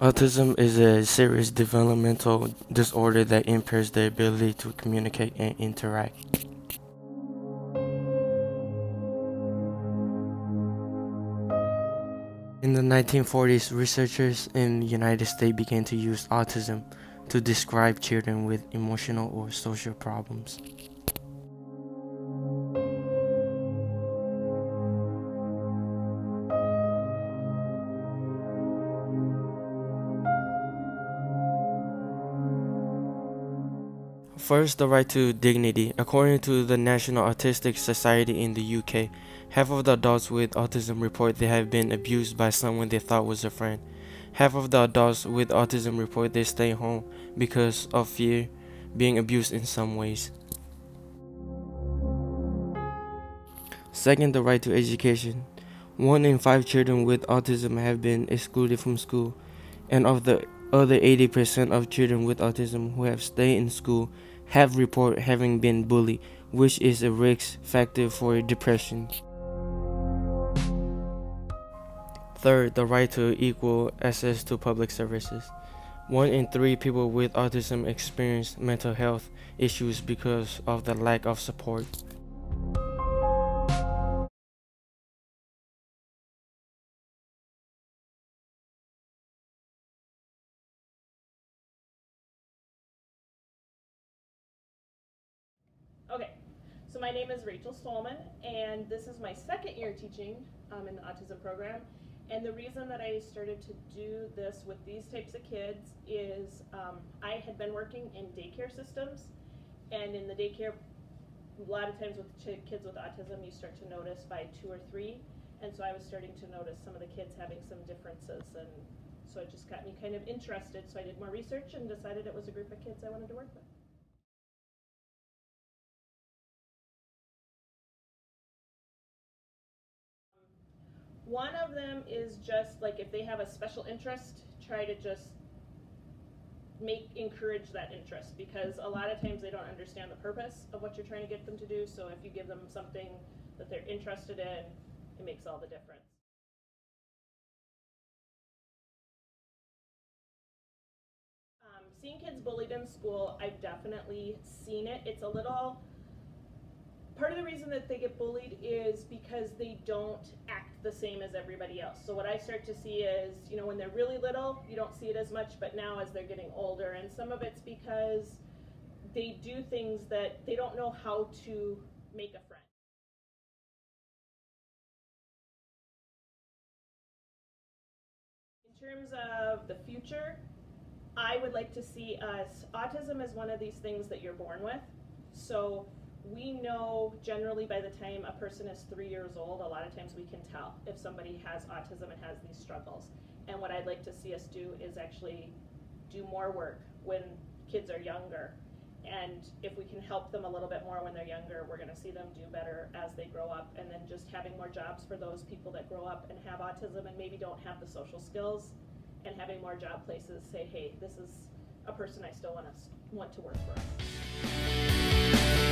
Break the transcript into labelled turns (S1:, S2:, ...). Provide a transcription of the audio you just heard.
S1: Autism is a serious developmental disorder that impairs the ability to communicate and interact. In the 1940s, researchers in the United States began to use autism to describe children with emotional or social problems. First, the right to dignity. According to the National Autistic Society in the UK, half of the adults with autism report they have been abused by someone they thought was a friend. Half of the adults with autism report they stay home because of fear being abused in some ways. Second, the right to education. 1 in 5 children with autism have been excluded from school, and of the other 80% of children with autism who have stayed in school have reported having been bullied, which is a risk factor for depression. Third, the right to equal access to public services. 1 in 3 people with autism experience mental health issues because of the lack of support.
S2: Okay, so my name is Rachel Stolman, and this is my second year teaching in the autism program. And the reason that I started to do this with these types of kids is I had been working in daycare systems, and in the daycare, a lot of times with kids with autism, you start to notice by 2 or 3, and so I was starting to notice some of the kids having some differences, and so it just got me kind of interested, so I did more research and decided it was a group of kids I wanted to work with. One of them is just like if they have a special interest, try to just encourage that interest, because a lot of times they don't understand the purpose of what you're trying to get them to do. So if you give them something that they're interested in, it makes all the difference. Seeing kids bullied in school, I've definitely seen it. It's a little part of the reason that they get bullied is because they don't act the same as everybody else. So what I start to see is, when they're really little, you don't see it as much, but now as they're getting older, and some of it's because they do things that they don't know how to make a friend. In terms of the future, I would like to see autism is one of these things that you're born with. So we know generally by the time a person is 3 years old, a lot of times we can tell if somebody has autism and has these struggles. And what I'd like to see us do is actually do more work when kids are younger. And if we can help them a little bit more when they're younger, we're going to see them do better as they grow up. And then just having more jobs for those people that grow up and have autism and maybe don't have the social skills, and having more job places say, hey, this is a person I still want to work for us.